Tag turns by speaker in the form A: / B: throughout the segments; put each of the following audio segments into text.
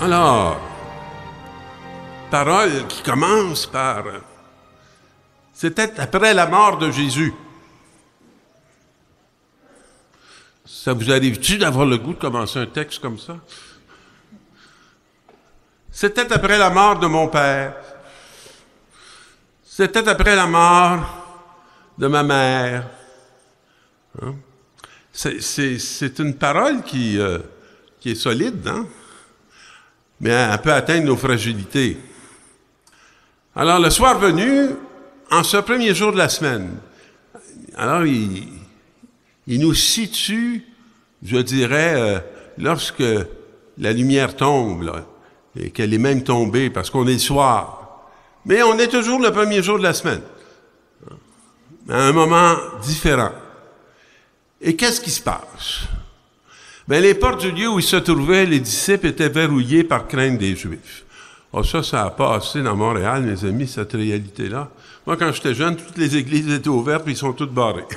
A: Alors, parole qui commence par... C'était après la mort de Jésus. Ça vous arrive-tu d'avoir le goût de commencer un texte comme ça? C'était après la mort de mon père. C'était après la mort de ma mère. Hein? C'est une parole qui est solide, hein? Mais elle peut atteindre nos fragilités. Alors, le soir venu, en ce premier jour de la semaine, alors il nous situe, je dirais, lorsque la lumière tombe, là, et qu'elle est même tombée parce qu'on est le soir. Mais on est toujours le premier jour de la semaine, à un moment différent. Et qu'est-ce qui se passe? Bien, les portes du lieu où ils se trouvaient, les disciples étaient verrouillées par crainte des Juifs. Oh, ça a passé dans Montréal, mes amis, cette réalité-là. Moi, quand j'étais jeune, toutes les églises étaient ouvertes, puis ils sont toutes barrées.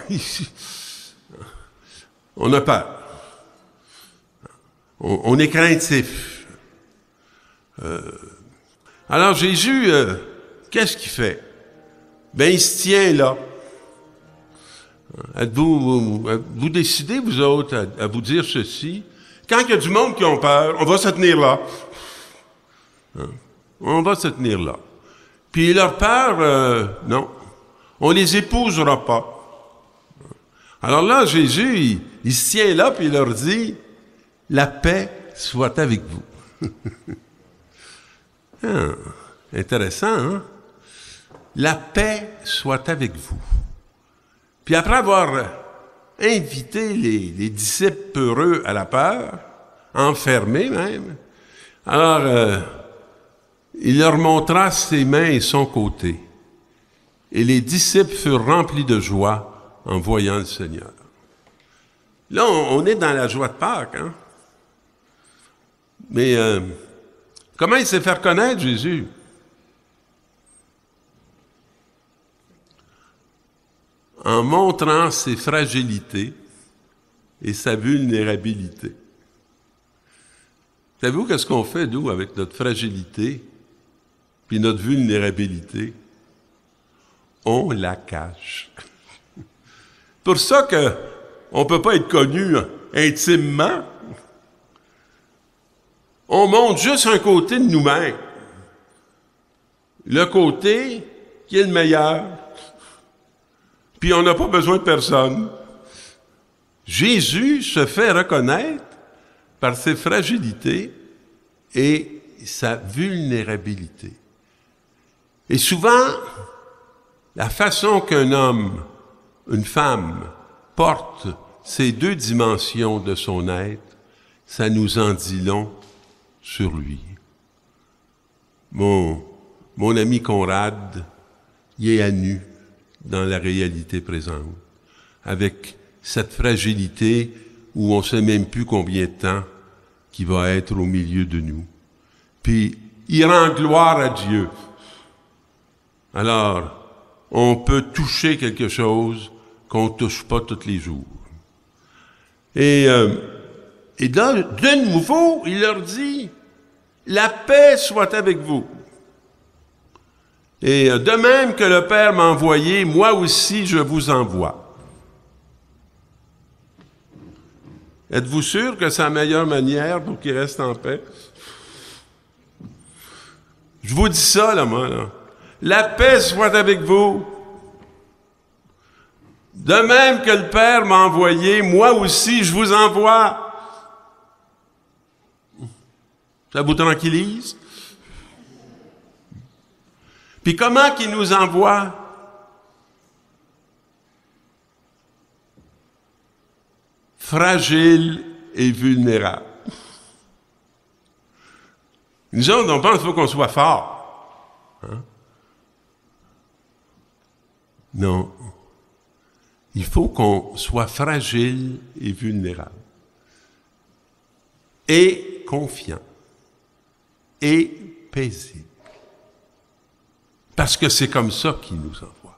A: On a peur. On est craintif. Alors, Jésus, qu'est-ce qu'il fait? Bien, il se tient là. Vous décidez, vous autres, à vous dire ceci. Quand il y a du monde qui ont peur, on va se tenir là. On va se tenir là. Puis leur peur, non. On les épousera pas. Alors là, Jésus, il se tient là, puis il leur dit, « La paix soit avec vous. » Intéressant, hein? « La paix soit avec vous. » Puis après avoir invité les disciples peureux à la peur, enfermés même, alors il leur montra ses mains et son côté. Et les disciples furent remplis de joie en voyant le Seigneur. Là, on est dans la joie de Pâques, hein? Mais comment il s'est fait reconnaître, Jésus? En montrant ses fragilités et sa vulnérabilité. Savez-vous qu'est-ce qu'on fait, nous, avec notre fragilité puis notre vulnérabilité? On la cache. Pour ça qu'on ne peut pas être connu intimement. On montre juste un côté de nous-mêmes. Le côté qui est le meilleur. Puis on n'a pas besoin de personne. Jésus se fait reconnaître par ses fragilités et sa vulnérabilité. Et souvent, la façon qu'un homme, une femme, porte ces deux dimensions de son être, ça nous en dit long sur lui. Mon ami Conrad, il est à nu dans la réalité présente, avec cette fragilité où on ne sait même plus combien de temps qu'il va être au milieu de nous. Puis, il rend gloire à Dieu. Alors, on peut toucher quelque chose qu'on ne touche pas tous les jours. Et là, de nouveau, il leur dit, « La paix soit avec vous. » Et de même que le Père m'a envoyé, moi aussi je vous envoie. Êtes-vous sûr que c'est la meilleure manière pour qu'il reste en paix? Je vous dis ça, là, moi, là. La paix soit avec vous. De même que le Père m'a envoyé, moi aussi je vous envoie. Ça vous tranquillise? Puis comment qu'il nous envoie? Fragile et vulnérable. Nous autres, on pense qu'il faut qu'on soit fort. Hein? Non. Il faut qu'on soit fragile et vulnérable. Et confiant. Et paisible. Parce que c'est comme ça qu'il nous envoie.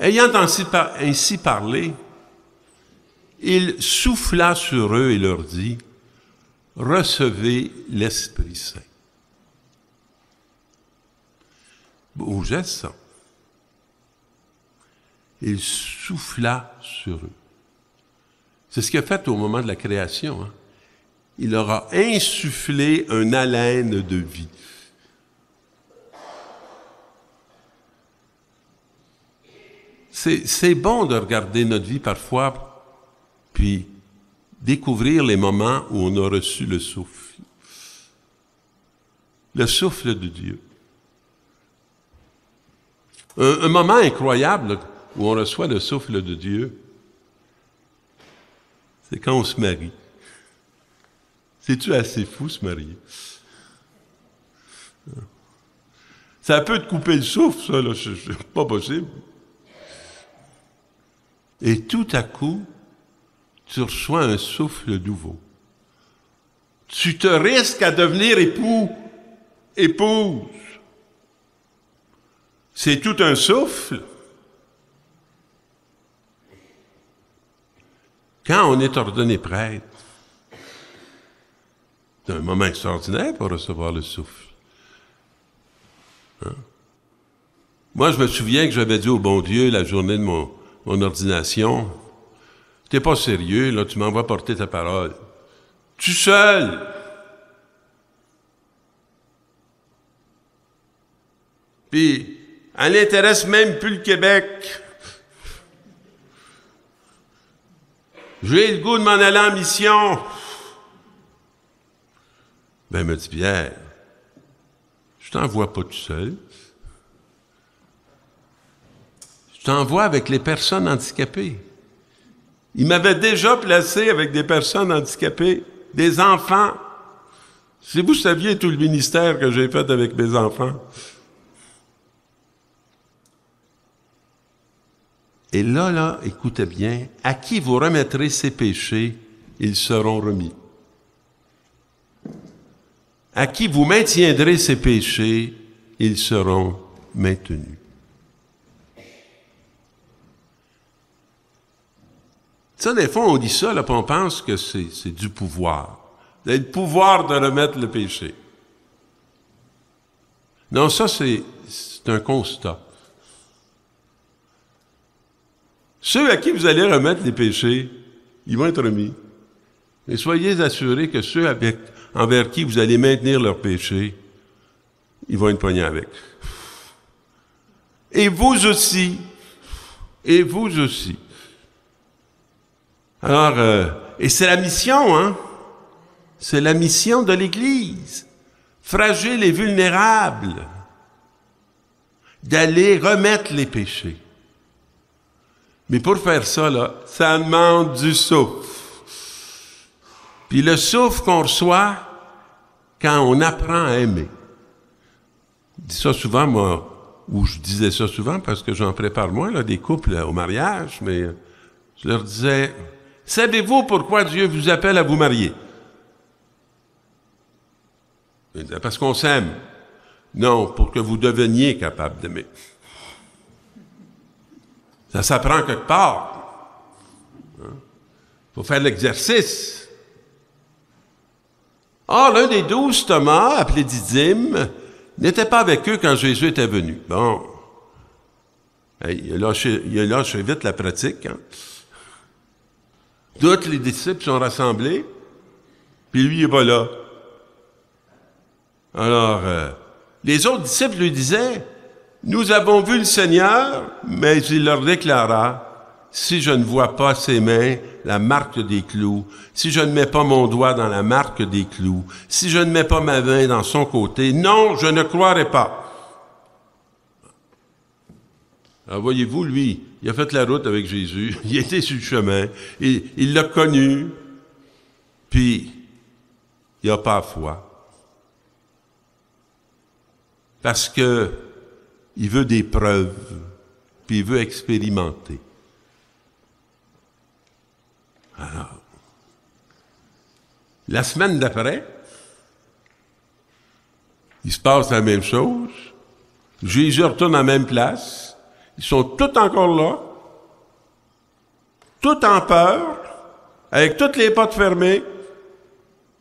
A: Ayant ainsi parlé, il souffla sur eux et leur dit, « Recevez l'Esprit Saint. » Beau geste, ça. Il souffla sur eux. C'est ce qu'il a fait au moment de la création. Hein? Il leur a insufflé un haleine de vie. C'est bon de regarder notre vie parfois, puis découvrir les moments où on a reçu le souffle. Le souffle de Dieu. Un moment incroyable où on reçoit le souffle de Dieu, c'est quand on se marie. C'est-tu assez fou, se marier? Ça peut te couper le souffle, ça, là, c'est pas possible. Et tout à coup, tu reçois un souffle nouveau. Tu te risques à devenir époux, épouse. C'est tout un souffle. Quand on est ordonné prêtre, c'est un moment extraordinaire pour recevoir le souffle. Hein? Moi, je me souviens que j'avais dit au bon Dieu la journée de mon ordination, « T'es pas sérieux, là, tu m'envoies porter ta parole. Tu seul! » Puis, elle n'intéresse même plus le Québec. J'ai le goût de m'en aller en mission. Ben, me dit Pierre, je t'envoie pas tout seul. Je t'envoie avec les personnes handicapées. Il m'avait déjà placé avec des personnes handicapées, des enfants. Si vous saviez tout le ministère que j'ai fait avec mes enfants. Et là, écoutez bien, à qui vous remettrez ces péchés, ils seront remis. À qui vous maintiendrez ces péchés, ils seront maintenus. Ça, des fois, on dit ça, là, puis on pense que c'est du pouvoir. C'est le pouvoir de remettre le péché. Non, ça, c'est un constat. Ceux à qui vous allez remettre les péchés, ils vont être remis. Et soyez assurés que ceux envers qui vous allez maintenir leurs péchés, ils vont être poignés avec. Et vous aussi. Et vous aussi. Alors, et c'est la mission, hein? C'est la mission de l'Église. Fragile et vulnérable. D'aller remettre les péchés. Mais pour faire ça, là, ça demande du souffle. Puis le souffle qu'on reçoit quand on apprend à aimer. Je dis ça souvent, moi, ou je disais ça souvent parce que j'en prépare moi, là, des couples au mariage, mais je leur disais, savez-vous pourquoi Dieu vous appelle à vous marier? Ils disaient, parce qu'on s'aime. Non, pour que vous deveniez capable d'aimer. Ça s'apprend quelque part. Il faut faire l'exercice. Or, l'un des 12, Thomas, appelé Didyme, n'était pas avec eux quand Jésus était venu. Bon. Il a lâché vite la pratique. Hein? Tous les disciples sont rassemblés, puis lui, il n'est pas là. Alors, les autres disciples lui disaient, « Nous avons vu le Seigneur, mais il leur déclara, « Si je ne vois pas ses mains, la marque des clous, si je ne mets pas mon doigt dans la marque des clous, si je ne mets pas ma main dans son côté, non, je ne croirai pas. » Alors voyez-vous, lui, il a fait la route avec Jésus, il était sur le chemin, il l'a connu, puis il n'a pas la foi. Parce que il veut des preuves, puis il veut expérimenter. Alors, la semaine d'après, il se passe la même chose. Jésus retourne à la même place. Ils sont tous encore là, tous en peur, avec toutes les portes fermées,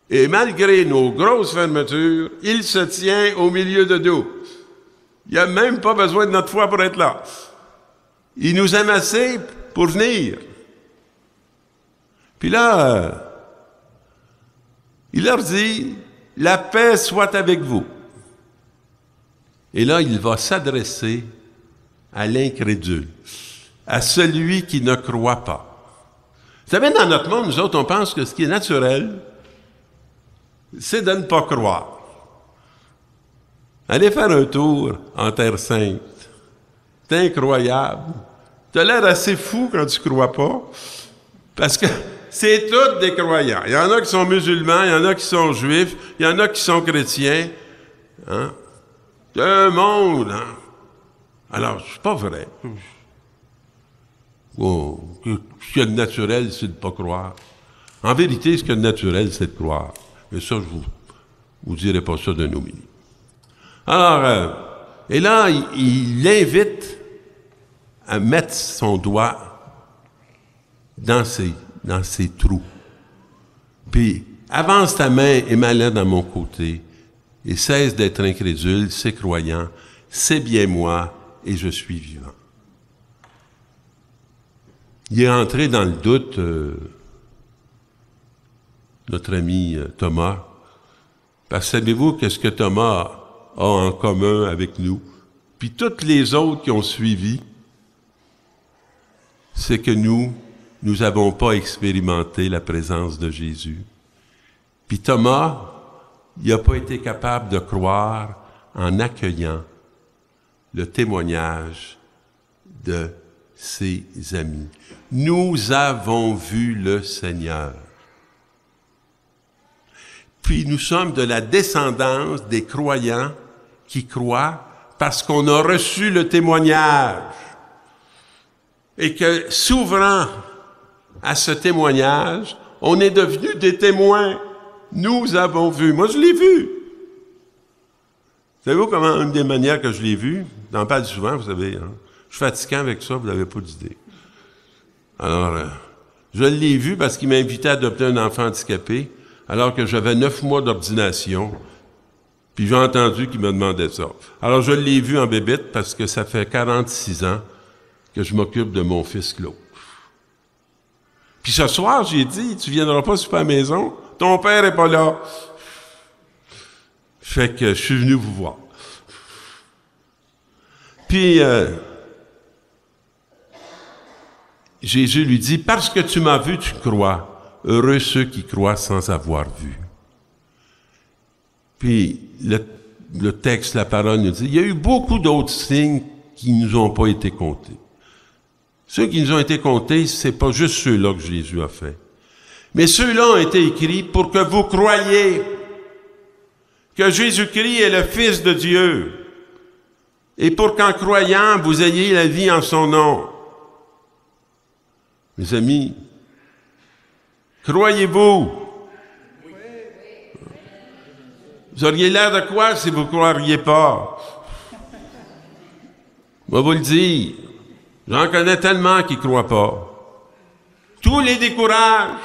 A: et malgré nos grosses fermetures, il se tient au milieu de nous. Il n'y a même pas besoin de notre foi pour être là. Il nous aime assez pour venir. Puis là, il leur dit, « La paix soit avec vous. » Et là, il va s'adresser à l'incrédule, à celui qui ne croit pas. Vous savez, dans notre monde, nous autres, on pense que ce qui est naturel, c'est de ne pas croire. Allez faire un tour en Terre Sainte. C'est incroyable. Tu as l'air assez fou quand tu ne crois pas, parce que c'est tous des croyants. Il y en a qui sont musulmans, il y en a qui sont juifs, il y en a qui sont chrétiens. Hein? C'est un monde. Hein? Alors, c'est pas vrai. Oh, ce qu'il y a de naturel, c'est de ne pas croire. En vérité, ce qu'il y a de naturel, c'est de croire. Mais ça, je vous dirai pas ça d'un homilie. Alors, et là, il l'invite à mettre son doigt dans ses trous. Puis, avance ta main et mets-la dans mon côté, et cesse d'être incrédule, c'est croyant, c'est bien moi, et je suis vivant. Il est entré dans le doute, notre ami Thomas, parce que savez-vous qu'est-ce que Thomas a en commun avec nous, puis toutes les autres qui ont suivi, c'est que nous n'avons pas expérimenté la présence de Jésus. Puis Thomas, il n'a pas été capable de croire en accueillant le témoignage de ses amis. Nous avons vu le Seigneur. Puis nous sommes de la descendance des croyants qui croient parce qu'on a reçu le témoignage. Et que, s'ouvrant à ce témoignage, on est devenus des témoins. Nous avons vu. Moi, je l'ai vu. Savez-vous comment, une des manières que je l'ai vu? J'en parle souvent, vous savez. Hein? Je suis fatiguant avec ça, vous n'avez pas d'idée. Alors, je l'ai vu parce qu'il m'a invité à adopter un enfant handicapé, alors que j'avais 9 mois d'ordination, puis j'ai entendu qu'il me demandait ça. Alors, je l'ai vu en bébite parce que ça fait 46 ans que je m'occupe de mon fils Claude. Puis ce soir, j'ai dit, tu viendras pas super à la maison, ton père est pas là. Fait que je suis venu vous voir. Puis, Jésus lui dit, parce que tu m'as vu, tu crois. Heureux ceux qui croient sans avoir vu. Puis, le texte, la parole nous dit, il y a eu beaucoup d'autres signes qui ne nous ont pas été comptés. Ceux qui nous ont été comptés, c'est pas juste ceux-là que Jésus a fait. Mais ceux-là ont été écrits pour que vous croyiez que Jésus-Christ est le Fils de Dieu et pour qu'en croyant, vous ayez la vie en son nom. Mes amis, croyez-vous? Vous auriez l'air de quoi si vous ne croiriez pas? Moi, vous le dire, j'en connais tellement qui ne croient pas. Tous les découragent.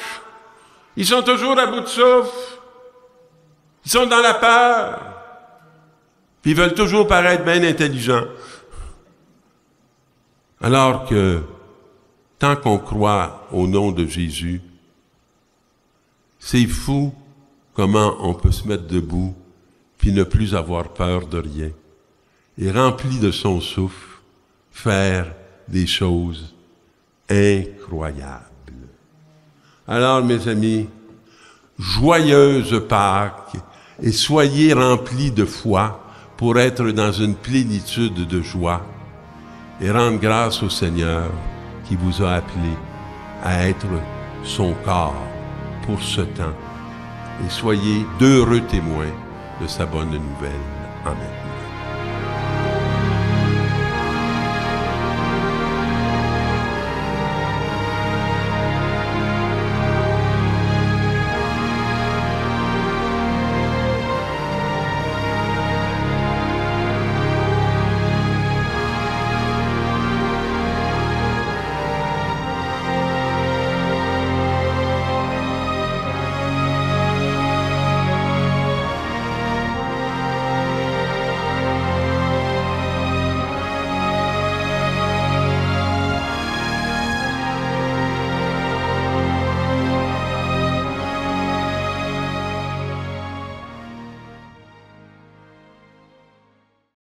A: Ils sont toujours à bout de souffle. Ils sont dans la peur. Puis ils veulent toujours paraître bien intelligents. Alors que, tant qu'on croit au nom de Jésus, c'est fou comment on peut se mettre debout puis ne plus avoir peur de rien. Et rempli de son souffle, faire des choses incroyables. Alors, mes amis, joyeuse Pâques, et soyez remplis de foi pour être dans une plénitude de joie et rendre grâce au Seigneur qui vous a appelé à être son corps pour ce temps. Et soyez d'heureux témoins de sa bonne nouvelle. Amen.